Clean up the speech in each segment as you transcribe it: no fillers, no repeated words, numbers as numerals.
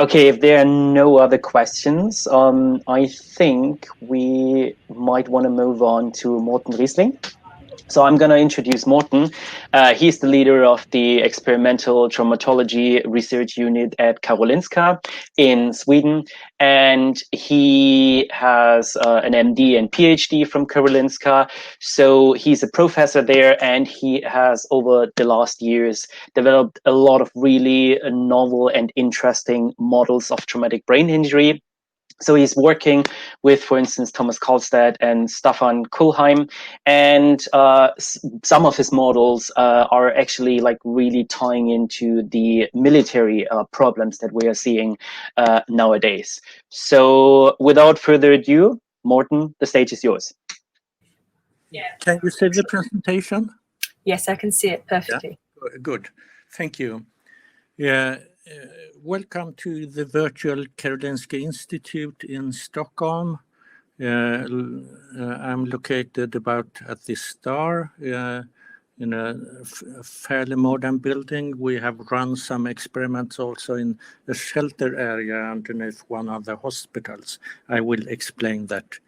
Okay, if there are no other questions, I think we might want to move on to Mårten Risling. So I'm going to introduce Mårten. He's the leader of the experimental traumatology research unit at Karolinska in Sweden. And he has an MD and PhD from Karolinska. So he's a professor there, and he has, over the last years, developed a lot of really novel and interesting models of traumatic brain injury. So he's working with, for instance, Thomas Karlstedt and Staffan Kuhlheim, and some of his models are actually like really tying into the military problems that we are seeing nowadays. So without further ado, Mårten, the stage is yours. Can you see the presentation? Yes, I can see it perfectly. Yeah. Good. Thank you. Yeah. Welcome to the virtual Karolinska Institute in Stockholm. I'm located about at the Star in a fairly modern building. We have run some experiments also in a shelter area underneath one of the hospitals. I will explain that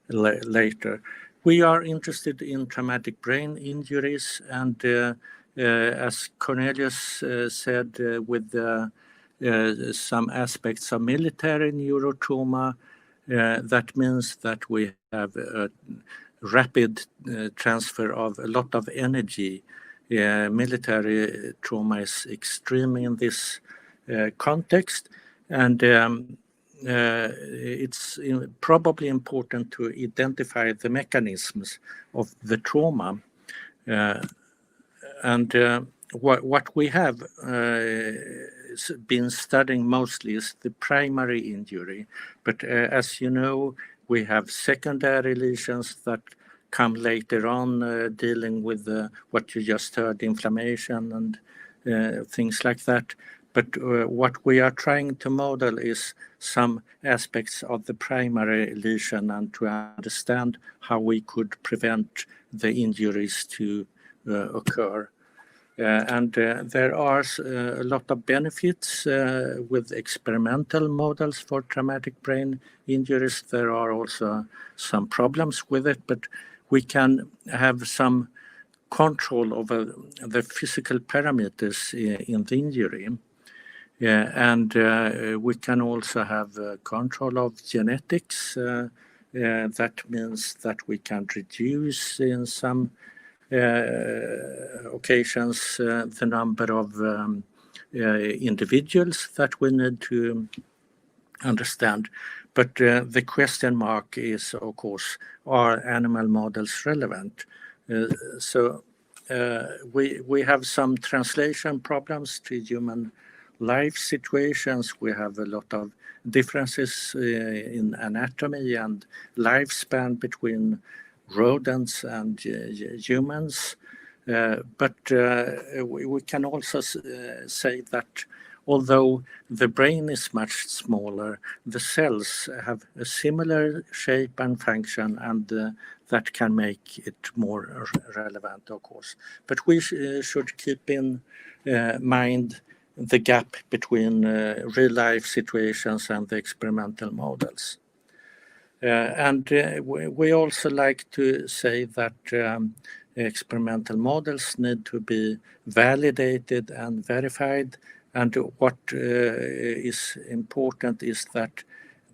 later. We are interested in traumatic brain injuries, and as Cornelius said, with some aspects of military neurotrauma, that means that we have a rapid transfer of a lot of energy. Military trauma is extreme in this context, and it's probably important to identify the mechanisms of the trauma. What we have been studying mostly is the primary injury. But as you know, we have secondary lesions that come later on, dealing with what you just heard, inflammation and things like that. But what we are trying to model is some aspects of the primary lesion and to understand how we could prevent the injuries to occur. There are a lot of benefits with experimental models for traumatic brain injuries. There are also some problems with it, but we can have some control over the physical parameters in the injury. And we can also have control of genetics. That means that we can reduce in some occasions the number of individuals that we need to understand. But the question mark is, of course, are animal models relevant? So we have some translation problems to human life situations. We have a lot of differences in anatomy and lifespan between rodents and humans. But we can also say that although the brain is much smaller, the cells have a similar shape and function, and that can make it more relevant, of course. But we should keep in mind the gap between real-life situations and the experimental models. And we also like to say that experimental models need to be validated and verified. And what is important is that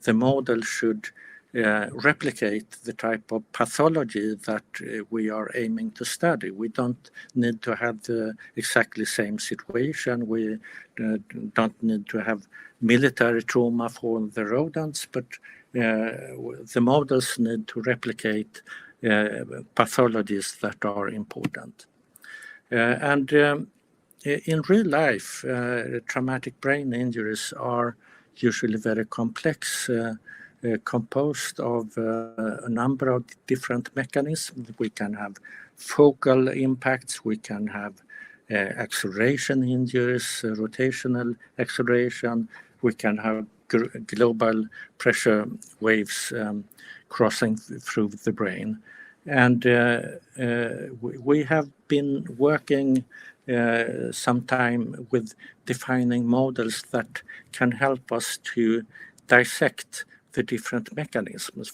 the model should replicate the type of pathology that we are aiming to study. We don't need to have the exactly same situation. We don't need to have military trauma for the rodents, but the models need to replicate pathologies that are important. And in real life, traumatic brain injuries are usually very complex, composed of a number of different mechanisms. We can have focal impacts, we can have acceleration injuries, rotational acceleration, we can have global pressure waves crossing through the brain. And we have been working some time with defining models that can help us to dissect the different mechanisms.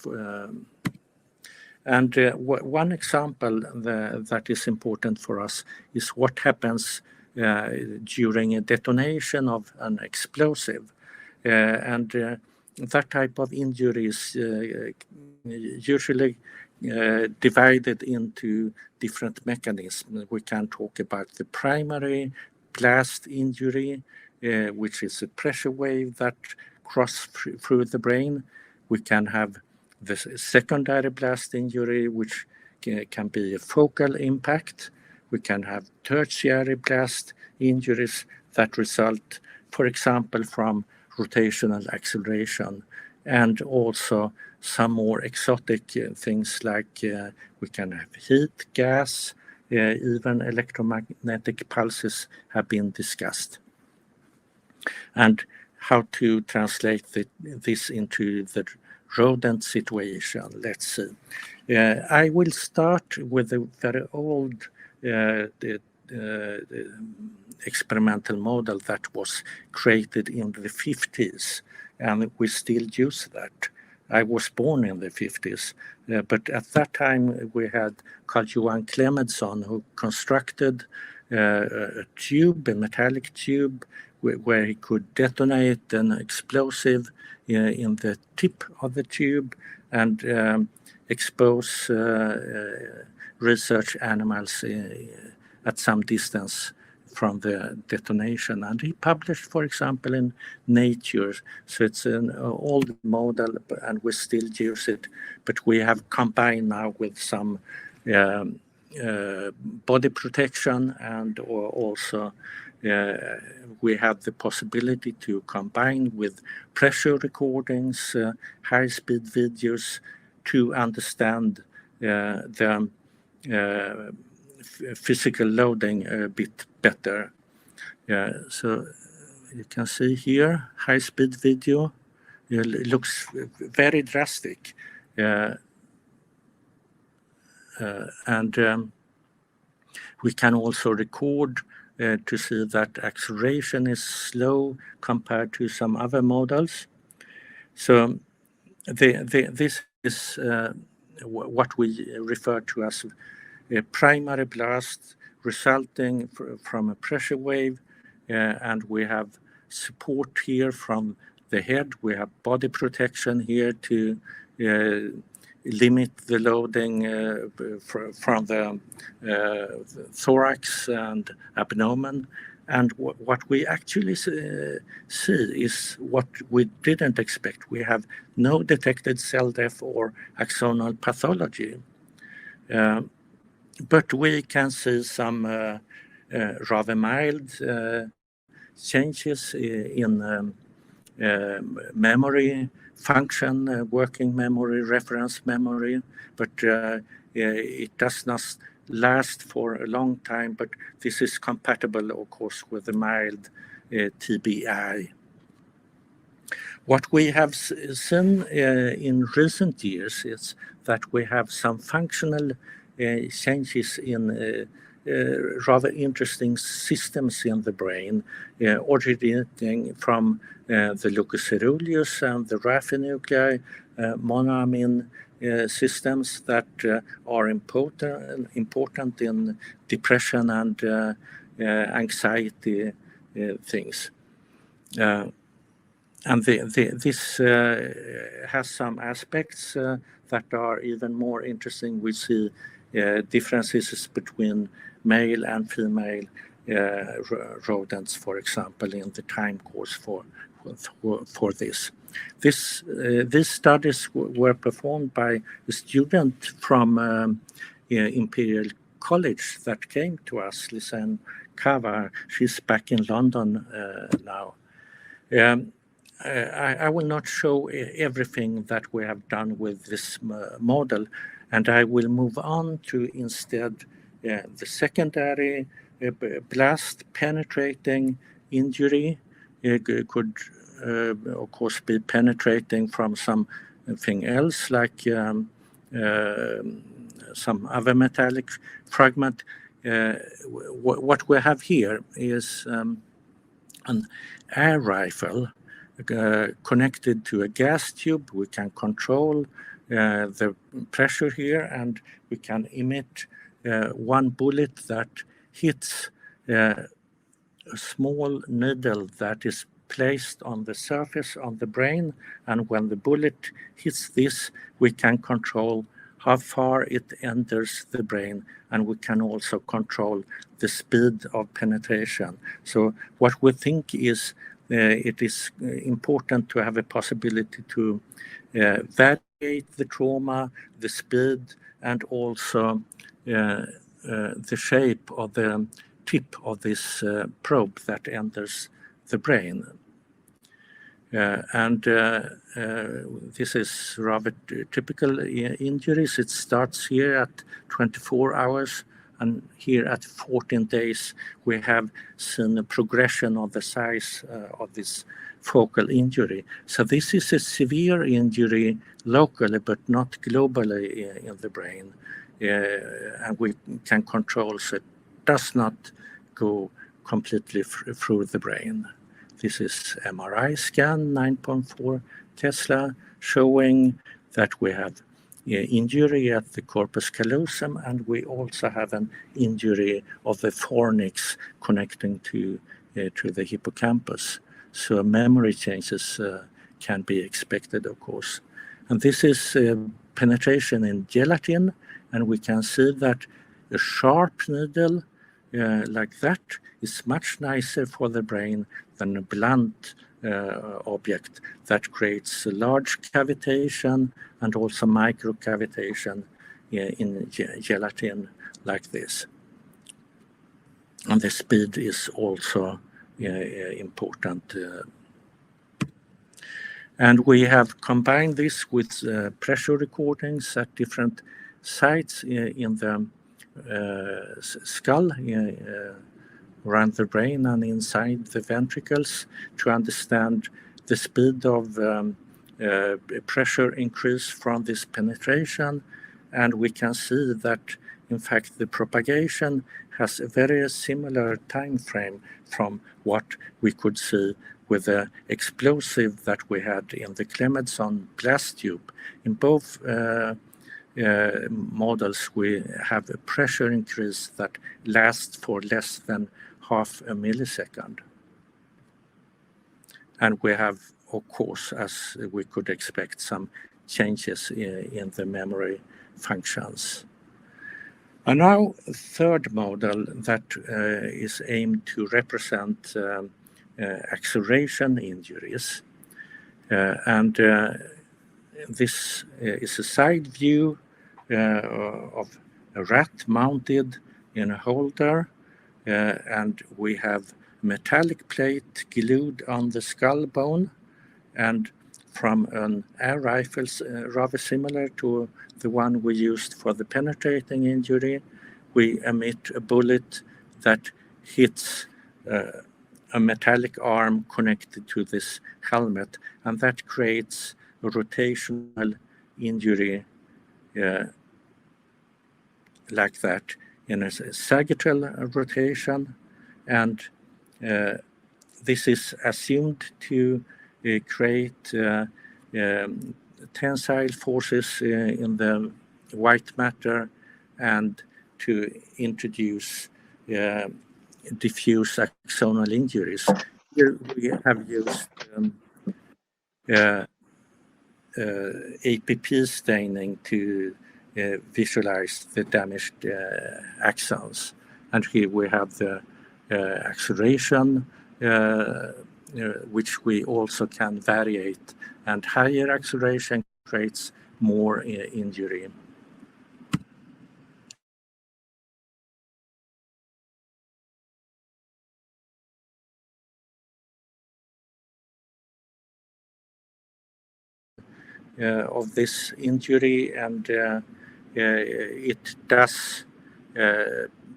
And one example that is important for us is what happens during a detonation of an explosive. And that type of injury is usually divided into different mechanisms. We can talk about the primary blast injury, which is a pressure wave that crosses through the brain. We can have the secondary blast injury, which can be a focal impact. We can have tertiary blast injuries that result, for example, from rotational acceleration, and also some more exotic things like we can have heat, gas, even electromagnetic pulses have been discussed. And how to translate this into the rodent situation, let's see. I will start with a very old experimental model that was created in the 50s, and we still use that. I was born in the 50s, but at that time we had Carl-Johan Clementsson, who constructed a tube, a metallic tube, where he could detonate an explosive in the tip of the tube and expose research animals at some distance from the detonation. And he published, for example, in Nature. So it's an old model, and we still use it, but we have combined now with some body protection, and also we have the possibility to combine with pressure recordings, high-speed videos, to understand the physical loading a bit better. So you can see here, high-speed video. It looks very drastic. And we can also record to see that acceleration is slow compared to some other models. So this is what we refer to as a primary blast resulting from a pressure wave, and we have support here from the head. We have body protection here to limit the loading from the thorax and abdomen. And what we actually see is what we didn't expect. We have no detected cell death or axonal pathology. But we can see some rather mild changes in memory function, working memory, reference memory, but it does not last for a long time. But this is compatible, of course, with the mild TBI. What we have seen in recent years is that we have some functional changes in rather interesting systems in the brain, originating from the locus coeruleus and the Raphe nuclei, monoamine systems that are important in depression and anxiety things. And this has some aspects that are even more interesting. We see differences between male and female rodents, for example, in the time course for this. These studies were performed by a student from Imperial College that came to us, Lisanne Kava. She's back in London now. I will not show everything that we have done with this model, and I will move on to instead the secondary blast penetrating injury. It could, of course, be penetrating from something else, like some other metallic fragment. What we have here is an air rifle connected to a gas tube. We can control the pressure here, and we can emit one bullet that hits a small needle that is placed on the surface on the brain, and when the bullet hits this, we can control how far it enters the brain, and we can also control the speed of penetration. So what we think is it is important to have a possibility to variate the trauma, the speed, and also the shape of the tip of this probe that enters the brain. This is rather typical injuries. It starts here at 24 hours, and here at 14 days we have seen a progression of the size of this focal injury. So this is a severe injury locally but not globally in the brain, and we can control so it does not go completely through the brain. This is MRI scan, 9.4 Tesla, showing that we have injury at the corpus callosum, and we also have an injury of the fornix connecting to the hippocampus. So memory changes can be expected, of course. And this is penetration in gelatin, and we can see that a sharp needle like that is much nicer for the brain than a blunt object that creates a large cavitation and also microcavitation in gelatin like this. And the speed is also important. And we have combined this with pressure recordings at different sites in the skull, around the brain and inside the ventricles, to understand the speed of pressure increase from this penetration. And we can see that, in fact, the propagation has a very similar time frame from what we could see with the explosive that we had in the Clemenson blast tube. In both models, we have a pressure increase that lasts for less than half a millisecond. And we have, of course, as we could expect, some changes in the memory functions. And now a third model that is aimed to represent acceleration injuries. This is a side view of a rat mounted in a holder, and we have metallic plate glued on the skull bone, and from an air rifle rather similar to the one we used for the penetrating injury, we emit a bullet that hits a metallic arm connected to this helmet, and that creates a rotational injury like that in a sagittal rotation, and this is assumed to create tensile forces in the white matter and to introduce diffuse axonal injuries. Here we have used APP staining to visualize the damaged axons. And here we have the acceleration, which we also can variate, and higher acceleration creates more injury. Of this injury, and it does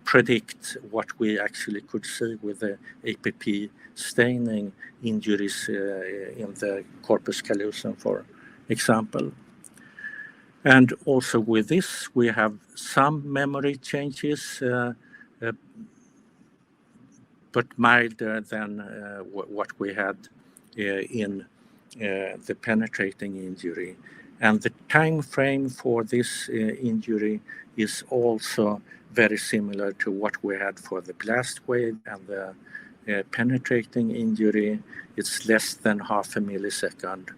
predict what we actually could see with the APP staining injuries in the corpus callosum, for example. And also with this, we have some memory changes, but milder than what we had in the penetrating injury. And the time frame for this injury is also very similar to what we had for the blast wave and the penetrating injury. It's less than half a millisecond.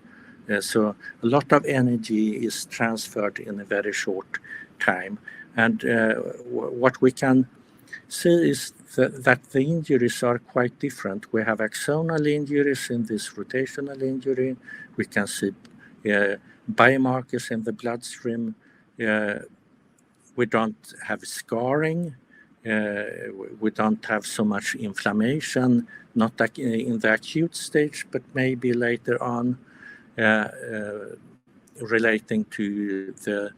So a lot of energy is transferred in a very short time. And what we can see is that the injuries are quite different. We have axonal injuries in this rotational injury. We can see biomarkers in the bloodstream. We don't have scarring. We don't have so much inflammation, not in the acute stage, but maybe later on relating to the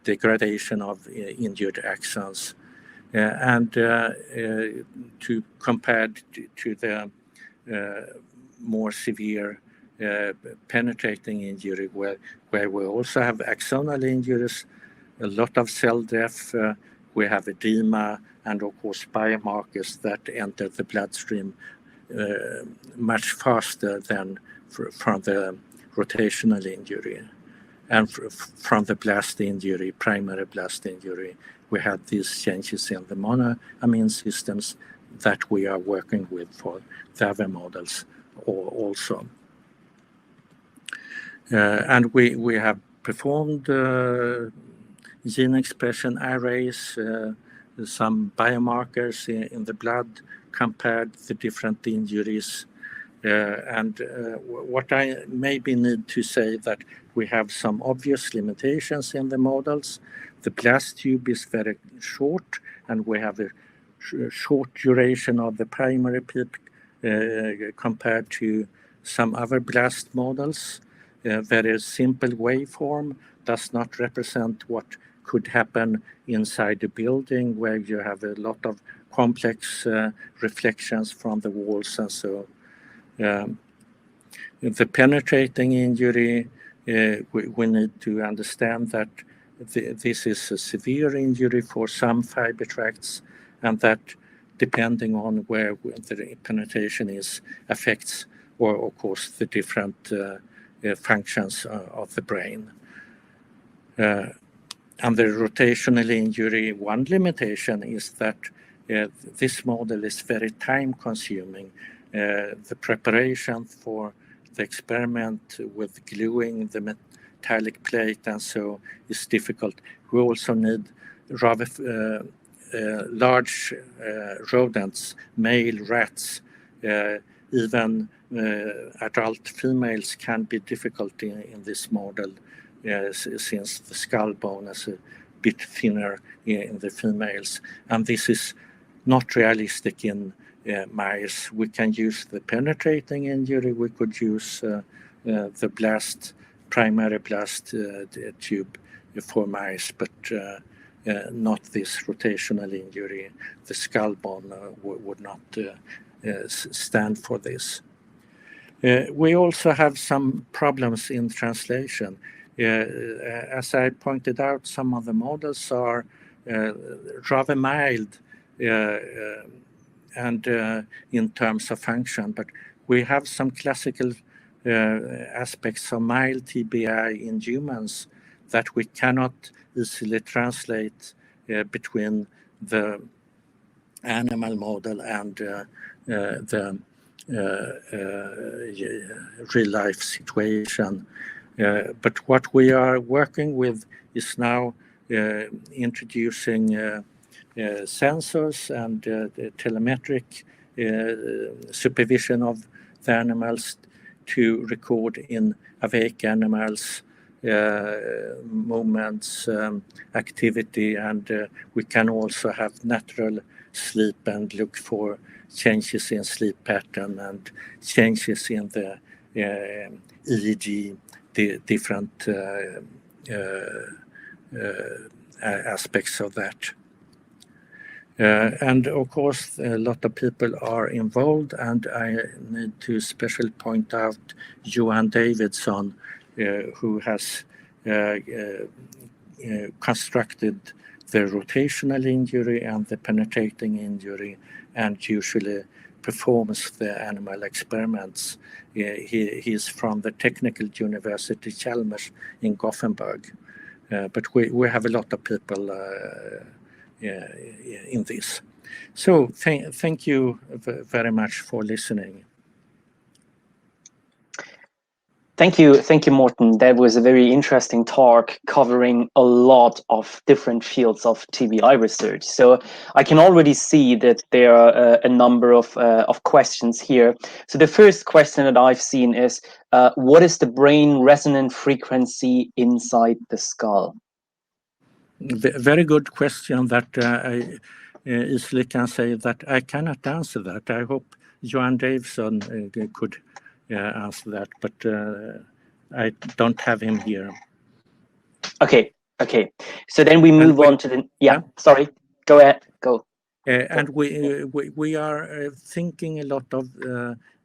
degradation of injured axons. And to compare to the more severe penetrating injury where we also have axonal injuries, a lot of cell death, we have edema, and of course biomarkers that enter the bloodstream much faster than from the rotational injury. And from the blast injury, primary blast injury, we had these changes in the monoamine systems that we are working with for the other models also. And we have performed gene expression arrays, some biomarkers in the blood, compared the different injuries. And what I maybe need to say that we have some obvious limitations in the models. The blast tube is very short, and we have a short duration of the primary peak compared to some other blast models. Very simple waveform does not represent what could happen inside the building, where you have a lot of complex reflections from the walls and so. The penetrating injury, we need to understand that this is a severe injury for some fiber tracts, and that depending on where the penetration is affects, or of course, the different functions of the brain. And the rotational injury, one limitation is that this model is very time consuming. The preparation for the experiment with gluing the metallic plate and so is difficult. We also need rather large rodents, male rats. Even adult females can be difficult in this model since the skull bone is a bit thinner in the females. And this is not realistic in mice. We can use the penetrating injury, we could use the blast, primary blast tube for mice, but not this rotational injury. The skull bone would not stand for this. We also have some problems in translation. As I pointed out, some of the models are rather mild and in terms of function, but we have some classical aspects of mild TBI in humans that we cannot easily translate between the animal model and the real-life situation. But what we are working with is now introducing sensors and telemetric supervision of the animals to record in awake animals movements, activity, and we can also have natural sleep and look for changes in sleep pattern and changes in the EEG, the different aspects of that. And of course, a lot of people are involved, and I need to especially point out Johan Davidsson, who has constructed the rotational injury and the penetrating injury, and usually performs the animal experiments. He's from the Technical University Chalmers in Gothenburg, but we have a lot of people in this. So thank you very much for listening. Thank you, Mårten. That was a very interesting talk covering a lot of different fields of TBI research. So I can already see that there are a number of questions here. So the first question that I've seen is, what is the brain resonant frequency inside the skull? Very good question that I easily can say that I cannot answer that. I hope Johan Davison could answer that, but I don't have him here. Okay. So then we move on to the sorry. Go ahead. Go. And we are thinking a lot of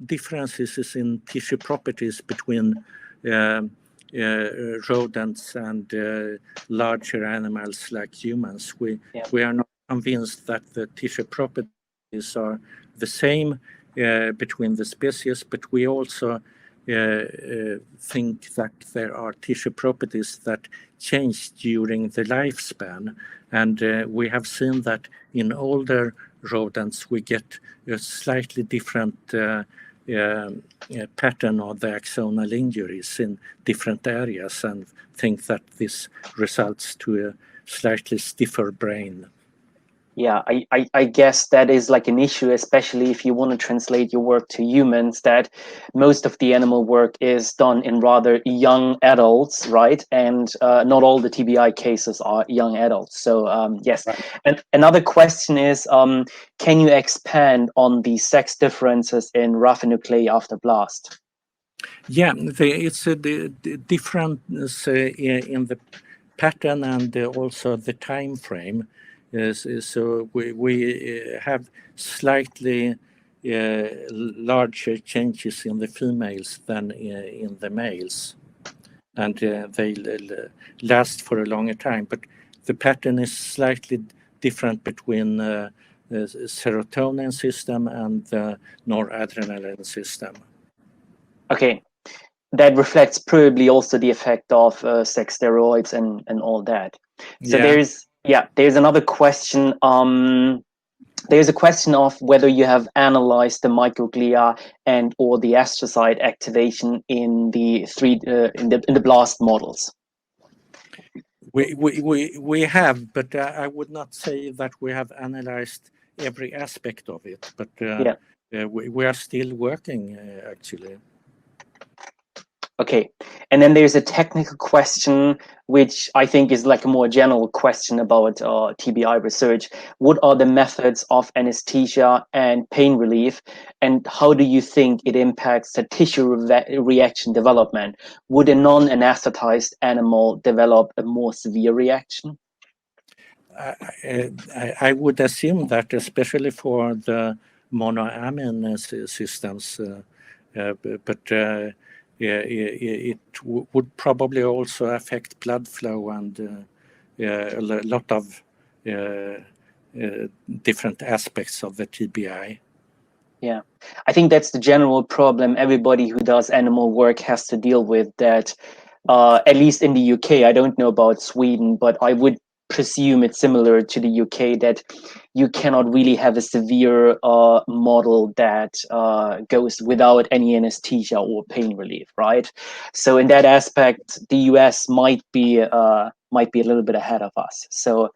differences in tissue properties between rodents and larger animals like humans. We are not convinced that the tissue properties are the same between the species, but we also think that there are tissue properties that change during the lifespan. And we have seen that in older rodents we get a slightly different pattern of the axonal injuries in different areas, and think that this results to a slightly stiffer brain. Yeah, I guess that is like an issue, especially if you want to translate your work to humans, that most of the animal work is done in rather young adults, right? And not all the TBI cases are young adults. So yes. Right. And another question is, can you expand on the sex differences in raphenuclei after blast? Yeah, it's a difference in the pattern and also the time frame. So we have slightly larger changes in the females than in the males, and they last for a longer time. But the pattern is slightly different between the serotonin system and the noradrenaline system. Okay. That reflects probably also the effect of sex steroids and all that. So there's another question. There's a question of whether you have analyzed the microglia and or the astrocyte activation in the in the blast models. We have, but I would not say that we have analyzed every aspect of it. But we are still working actually. Okay, and then there's a technical question, which I think is like a more general question about TBI research. What are the methods of anesthesia and pain relief, and how do you think it impacts the tissue reaction development? Would a non-anesthetized animal develop a more severe reaction? I would assume that, especially for the monoamine systems, but it would probably also affect blood flow and a lot of different aspects of the TBI. Yeah, I think that's the general problem everybody who does animal work has to deal with, that at least in the UK, I don't know about Sweden, but I would presume it's similar to the UK, that you cannot really have a severe model that goes without any anesthesia or pain relief, right? So in that aspect, the US might be a little bit ahead of us. So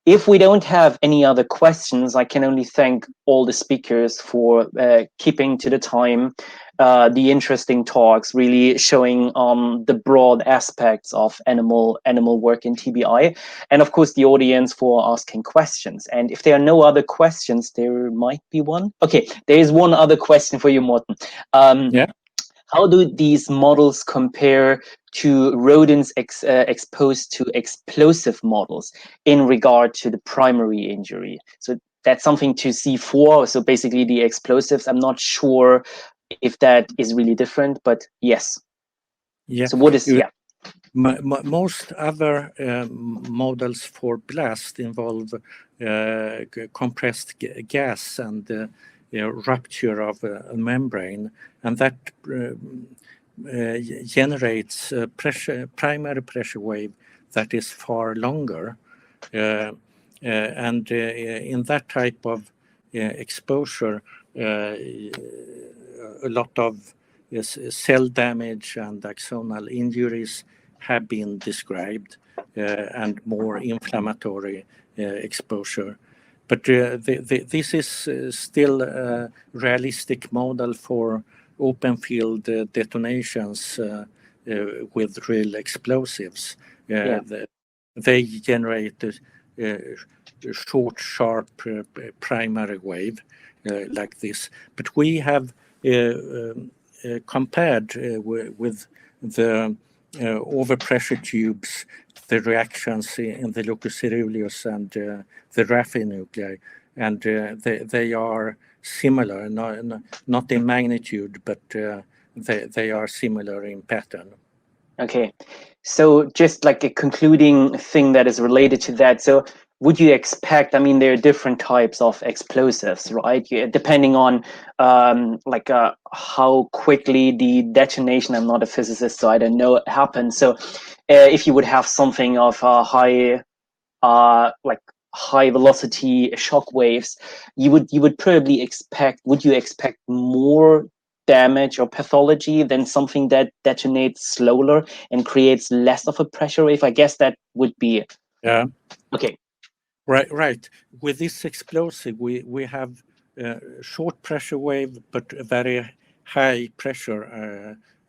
if we don't have any other questions, I can only thank all the speakers for keeping to the time, the interesting talks, really showing the broad aspects of animal work in TBI, and of course the audience for asking questions. And if there are no other questions, there might be one. Okay, there is one other question for you, Mårten. How do these models compare to rodents exposed to explosive models in regard to the primary injury? So that's something to see for. So basically the explosives, I'm not sure if that is really different, but yes. Yeah. So what is, Most other models for blast involve compressed gas and rupture of a membrane, and that generates primary pressure wave that is far longer. And in that type of exposure, a lot of cell damage and axonal injuries have been described, and more inflammatory exposure. But this is still a realistic model for open field detonations with real explosives. They generate short, sharp primary wave like this. But we have compared with the overpressure tubes, the reactions in the leucoceruleus and the Raffi nuclei, and they are similar, not in magnitude, but they are similar in pattern. Okay, so just like a concluding thing that is related to that, so would you expect, I mean, there are different types of explosives, right? Depending on how quickly the detonation, I'm not a physicist, so I don't know it happens. So if you would have something of high velocity shock waves, you would probably expect, would you expect more damage or pathology than something that detonates slower and creates less of a pressure wave? I guess that would be it. Yeah. Okay. Right. With this explosive, we have short pressure wave, but a very high pressure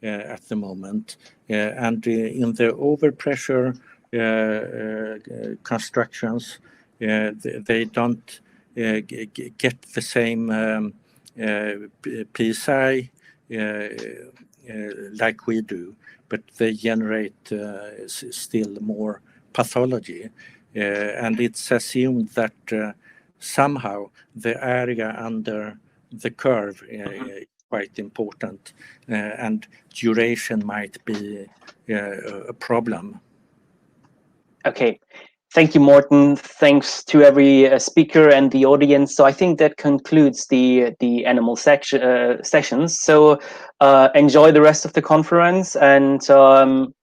at the moment. And in the overpressure constructions, they don't get the same PSI like we do, but they generate still more pathology. And it's assumed that somehow the area under the curve is quite important, and duration might be a problem. Okay. Thank you, Mårten. Thanks to every speaker and the audience. So I think that concludes the animal sessions. So enjoy the rest of the conference, and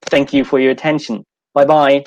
thank you for your attention. Bye-bye.